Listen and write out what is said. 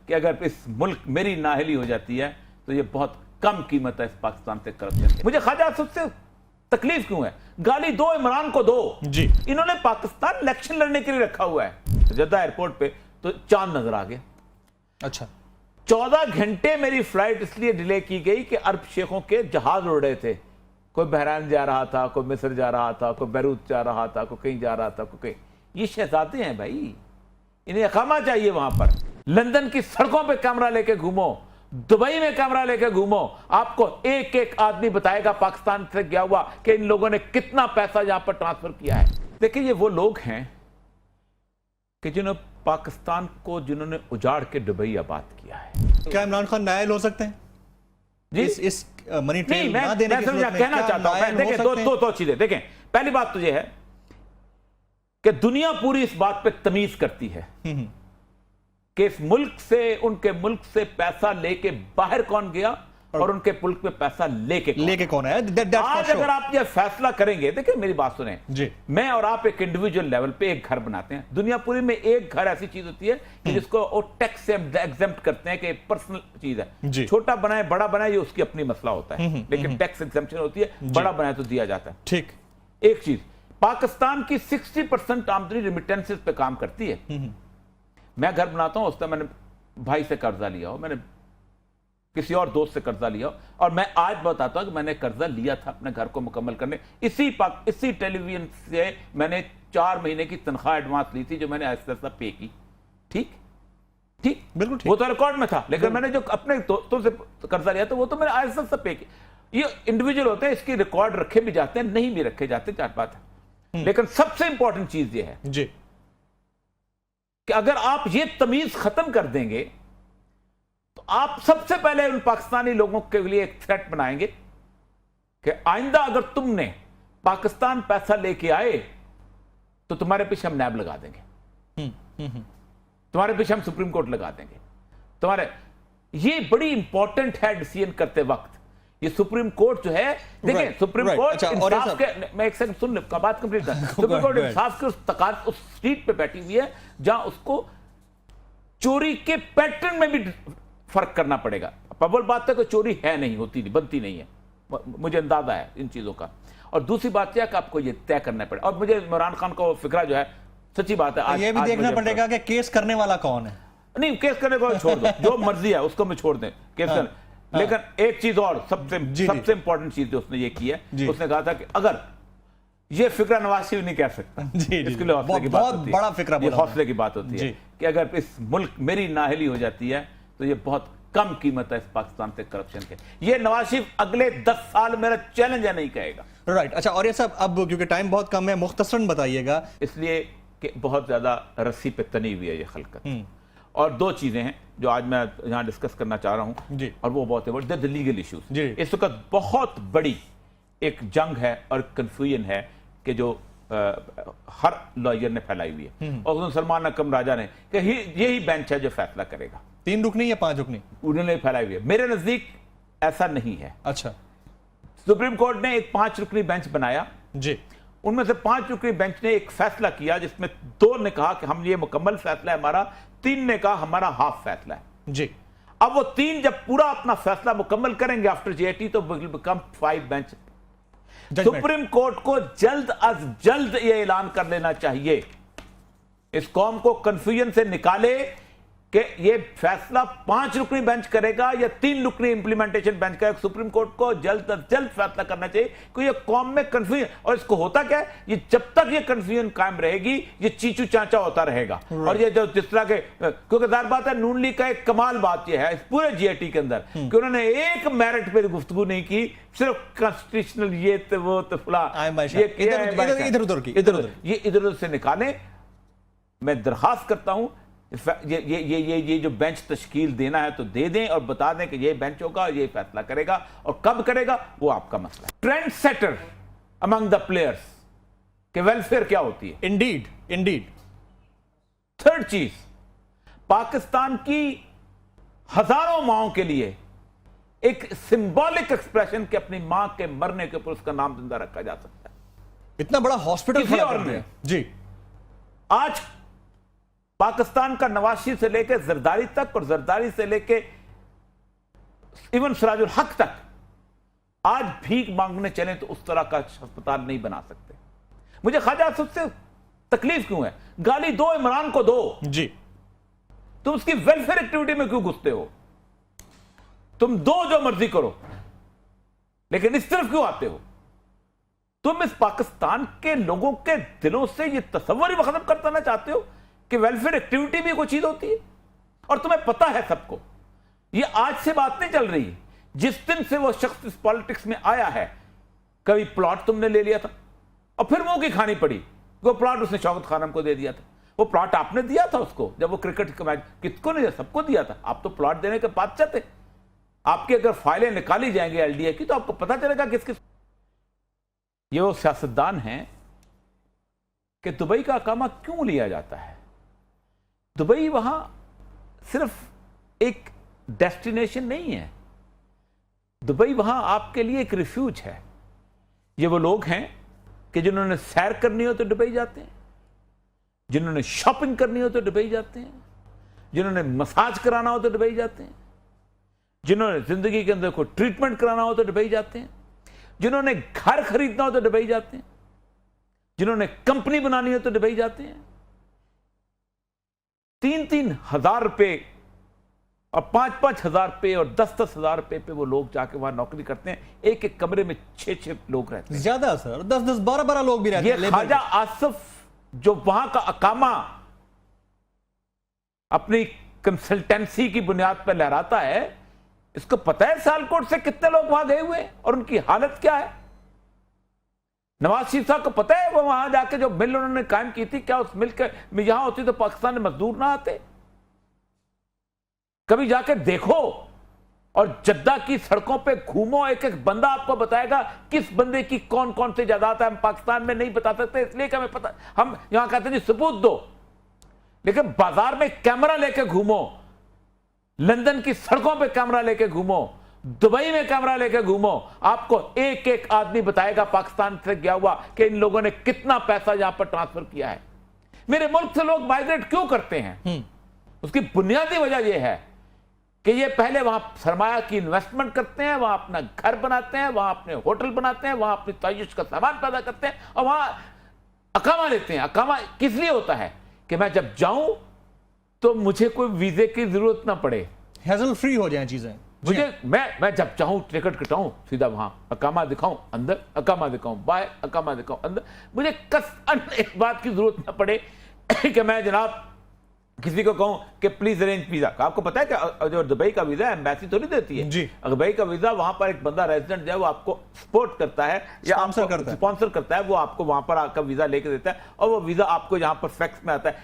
कि अगर इस मुल्क मेरी नाअहली हो जाती है तो ये बहुत कम कीमत है इस पाकिस्तान से करप्शन की। मुझे ख्वाजा आसिफ से तकलीफ क्यों है? गाली दो इमरान को दो जी। इन्होंने पाकिस्तान इलेक्शन लड़ने के लिए रखा हुआ है। जद्दा एयरपोर्ट पे तो चांद नजर आ गया। अच्छा, 14 घंटे मेरी फ्लाइट इसलिए डिले की गई कि अरब शेखों के जहाज उड़ रहे थे। कोई बहरान जा रहा था, कोई मिस्र जा रहा था, कोई बैरूत जा रहा था, कोई कहीं जा रहा था, कोई कहीं। ये शहजादे हैं भाई, इन्हें अकामा चाहिए वहां पर। लंदन की सड़कों पे कैमरा लेके घूमो, दुबई में कैमरा लेके घूमो, आपको एक एक आदमी बताएगा पाकिस्तान से गया हुआ कि इन लोगों ने कितना पैसा यहां पर ट्रांसफर किया है। देखिए, ये वो लोग हैं कि जिन्होंने पाकिस्तान को जिन्होंने उजाड़ के दुबई आबाद किया है। क्या इमरान खान नायल हो सकते हैं जी? इस मनी ट्रेल नहीं, ना देने मैं की सूरत में कहना क्या चाहता हूं, नायल हो देखें सकते हैं? दो चीजें देखें। पहली बात तो यह है कि दुनिया पूरी इस बात पे तमीज करती है कि इस मुल्क से, उनके मुल्क से पैसा लेके बाहर कौन गया और उनके मुल्क में पैसा लेके कौन है। आज अगर आप यह फैसला करेंगे, देखिए मेरी बात सुने जी, मैं और आप एक इंडिविजुअल लेवल पे एक घर बनाते हैं। दुनिया पूरी में एक घर ऐसी चीज होती है कि जिसको वो टैक्स से एग्जेम्प्ट करते हैं कि पर्सनल चीज है। छोटा बनाए बड़ा बनाए ये उसकी अपनी मसला होता है, लेकिन टैक्स एग्जेम्पशन होती है, बड़ा बनाए तो दिया जाता है। ठीक। एक चीज, पाकिस्तान की 60% आमदनी रिमिटेंसेस पे काम करती है। मैं घर बनाता हूं, उस समय मैंने भाई से कर्जा लिया हो, मैंने किसी और दोस्त से कर्जा लिया, और मैं आज बताता हूं कि मैंने कर्जा लिया था अपने घर को मुकम्मल करने। इसी टेलीविजन से मैंने 4 महीने की तनख्वाह एडवांस ली थी, जो मैंने आहिस्ता आहिस्ता पे की। ठीक, बिल्कुल ठीक। वो तो रिकॉर्ड में था, लेकिन मैंने जो अपने दोस्तों से कर्जा लिया था वो तो मैंने आहिस्ता आहिस्ता पे की। ये इंडिविजुअल होते हैं, इसकी रिकॉर्ड रखे भी जाते हैं, नहीं भी रखे जाते, चार बात है। लेकिन सबसे इंपॉर्टेंट चीज ये है जी कि अगर आप ये तमीज खत्म कर देंगे तो आप सबसे पहले उन पाकिस्तानी लोगों के लिए एक थ्रेट बनाएंगे कि आइंदा अगर तुमने पाकिस्तान पैसा लेके आए तो तुम्हारे पीछे हम नैब लगा देंगे, तुम्हारे पीछे हम सुप्रीम कोर्ट लगा देंगे, तुम्हारे। ये बड़ी इंपॉर्टेंट है डिसीजन करते वक्त। ये सुप्रीम कोर्ट जो है, देखिए सुप्रीम कोर्ट इंसाफ के, मैं एक सेकंड सुन ले, बात कंप्लीट कर। सुप्रीम कोर्ट इंसाफ के उस सीट पे बैठी हुई है जहां उसको चोरी के पैटर्न में भी फर्क करना पड़ेगा। प्रबल बात है कि चोरी है नहीं, होती नहीं, बनती नहीं है, मुझे अंदाजा है इन चीजों का। और दूसरी बात यह है कि आपको ये तय करना पड़ेगा। और मुझे इमरान खान का फिक्रा जो है, सच्ची बात है, ये भी देखना पड़ेगा कि केस करने वाला कौन है। नहीं, केस करने को छोड़ दो, जो मर्जी है उसको मैं छोड़ दें केस करने। लेकिन एक चीज और सबसे इंपॉर्टेंट चीज जो उसने ये की है, उसने कहा था कि अगर ये फिक्रा नवाज शरीफ नहीं कह सकता, इसके लिए हौसले की बात होती है, बड़ा फिक्रा, ये हौसले की बात होती है कि अगर इस मुल्क मेरी नाअहली हो जाती है तो ये बहुत कम कीमत है इस पाकिस्तान से करप्शन के। ये नवाज शरीफ अगले 10 साल मेरा चैलेंज है नहीं कहेगा। राइट। अच्छा, और ये सब अब क्योंकि टाइम बहुत कम है, मुख्तसरन बताइएगा। इसलिए कि बहुत ज्यादा रस्सी पे तनी हुई है ये खलकत। और 2 चीजें हैं जो आज मैं यहां डिस्कस करना चाह रहा हूं जी, और वो बहुत है लीगल इश्यूज। इस वक्त बहुत बड़ी एक जंग है और कंफ्यूजन है कि जो हर लॉयर ने फैलाई हुई है, और सलमान अकरम राजा ने कि यही बेंच है जो फैसला करेगा। 3 रुकनी या 5 रुकनी उन्होंने फैलाई हुई है। मेरे नजदीक ऐसा नहीं है। अच्छा, सुप्रीम कोर्ट ने एक 5 रुकनी बेंच बनाया जी, उनमें से 5 रुकनी बेंच ने एक फैसला किया जिसमें 2 ने कहा कि हम ये मुकम्मल फैसला है हमारा, 3 ने कहा हमारा हाफ फैसला है जी। अब वो 3 जब पूरा अपना फैसला मुकम्मल करेंगे आफ्टर जेटी तो will become 5 bench. Supreme court को जल्द अज जल्द यह ऐलान कर लेना चाहिए, इस कौम को कंफ्यूजन से निकाले कि ये फैसला 5 रुकनी बेंच करेगा या 3 रुकनी इंप्लीमेंटेशन बेंच करेगा। सुप्रीम कोर्ट को जल्द अज जल्द फैसला करना चाहिए क्योंकि ये कौम में कंफ्यूजन, और इसको होता क्या है, ये जब तक ये कंफ्यूजन कायम रहेगी ये चीचू चाचा होता रहेगा। और ये जो जिस तरह के, क्योंकि जाहिर बात है नून लीग का एक कमाल बात यह है इस पूरे जीएटी के अंदर कि उन्होंने एक मेरिट पे गुफ्तगू नहीं की, सिर्फ कॉन्स्टिट्यूशनल ये तो वो तो फुला इधर उधर से निकाले। मैं दरखास्त करता हूं ये जो बेंच तश्कील देना है तो दे दें और बता दें कि ये बेंच होगा, ये फैसला करेगा, और कब करेगा वो आपका मसला है। Trend setter among the players के वेलफेयर क्या होती है। इंडीड। थर्ड चीज, पाकिस्तान की हजारों माओं के लिए एक सिंबॉलिक एक्सप्रेशन के अपनी मां के मरने के ऊपर उसका नाम जिंदा रखा जा सकता है। इतना बड़ा हॉस्पिटल और जी आज पाकिस्तान का नवाशी से लेकर जरदारी तक और जरदारी से लेकर इवन सिराजुल हक तक आज भीख मांगने चले तो उस तरह का अस्पताल नहीं बना सकते। मुझे ख्वाजा आसिफ से तकलीफ क्यों है? गाली दो इमरान को दो जी, तुम उसकी वेलफेयर एक्टिविटी में क्यों घुसते हो? तुम दो जो मर्जी करो, लेकिन इस तरफ क्यों आते हो? तुम इस पाकिस्तान के लोगों के दिलों से ये तस्वर ही खत्म कर देना चाहते हो कि वेलफेयर एक्टिविटी भी कोई चीज होती है। और तुम्हें पता है सबको, ये आज से बात नहीं चल रही। जिस दिन से वो शख्स इस पॉलिटिक्स में आया है, कभी प्लॉट तुमने ले लिया था और फिर मुंह की खानी पड़ी। वो प्लॉट उसने शौकत खानम को दे दिया था। वो प्लॉट आपने दिया था उसको जब वो क्रिकेट का मैच, किसको नहीं दिया? सबको दिया था। आप तो प्लॉट देने के बादशाह थे। आपकी अगर फाइलें निकाली जाएंगी एलडीए की तो आपको पता चलेगा किस किस। ये वो सियासतदान हैं कि दुबई का अकामा क्यों लिया जाता है। दुबई वहां सिर्फ एक डेस्टिनेशन नहीं है, दुबई वहां आपके लिए एक रिफ्यूज है। ये वो लोग हैं कि जिन्होंने सैर करनी हो तो दुबई जाते हैं, जिन्होंने शॉपिंग करनी हो तो दुबई जाते हैं, जिन्होंने मसाज कराना हो तो दुबई जाते हैं, जिन्होंने जिंदगी के अंदर कोई ट्रीटमेंट कराना हो तो दुबई जाते हैं, जिन्होंने घर खरीदना हो तो दुबई जाते हैं, जिन्होंने कंपनी बनानी हो तो दुबई जाते हैं। 3-3 हजार रुपए और 5-5 हजार रुपए और 10-10 हजार रुपए पे वो लोग जाके वहां नौकरी करते हैं। एक एक कमरे में 6-6 लोग रहते हैं। ज्यादा सर, 10-10 12-12 लोग भी रहते हैं। ये ख्वाजा आसिफ जो वहां का अकामा अपनी कंसल्टेंसी की बुनियाद पर लहराता है, इसको पता है सियालकोट से कितने लोग वहां गए हुए और उनकी हालत क्या है। नवाज शरीफ साहब को पता है वो वहां जाके जो मिल उन्होंने कायम की थी, क्या उस मिल में यहां होती तो पाकिस्तान में मजदूर ना आते? कभी जाके देखो और जद्दा की सड़कों पे घूमो, एक एक बंदा आपको बताएगा किस बंदे की कौन कौन सी जायदाद है। हम पाकिस्तान में नहीं बता सकते इसलिए कि हमें पता, हम यहां कहते हैं जी सबूत दो, लेकिन बाजार में कैमरा लेके घूमो, लंदन की सड़कों पे कैमरा लेके घूमो, दुबई में कैमरा लेके घूमो, आपको एक एक आदमी बताएगा पाकिस्तान से गया हुआ कि इन लोगों ने कितना पैसा यहां पर ट्रांसफर किया है। मेरे मुल्क से लोग माइग्रेट क्यों करते हैं? उसकी बुनियादी वजह यह है कि ये पहले वहां सरमाया की इन्वेस्टमेंट करते हैं, वहां अपना घर बनाते हैं, वहां अपने होटल बनाते हैं, वहां अपनी तायुश का सामान पैदा करते हैं और वहां अकामा लेते हैं। अकामा किस लिए होता है कि मैं जब जाऊं तो मुझे कोई वीजे की जरूरत ना पड़े, हैसल फ्री हो जाए चीजें। मुझे मैं जब चाहूं टिकट कटाऊं, सीधा वहां अकामा दिखाऊं अंदर, अकामा दिखाऊं बाहर, अकामा दिखाऊं अंदर। मुझे कसम एक बात की जरूरत ना पड़े कि मैं जनाब किसी को कहूं कि प्लीज अरेंज वीजा। आपको पता है कि जो दुबई का वीजा एम्बेसी थोड़ी देती है जी। दुबई का वीजा वहां पर एक बंदा रेजिडेंट जो है वो आपको सपोर्ट करता है या स्पॉन्सर करता है, वो आपको वहां पर आकर वीजा लेके देता है और वो वीजा आपको यहां पर फैक्स में आता है।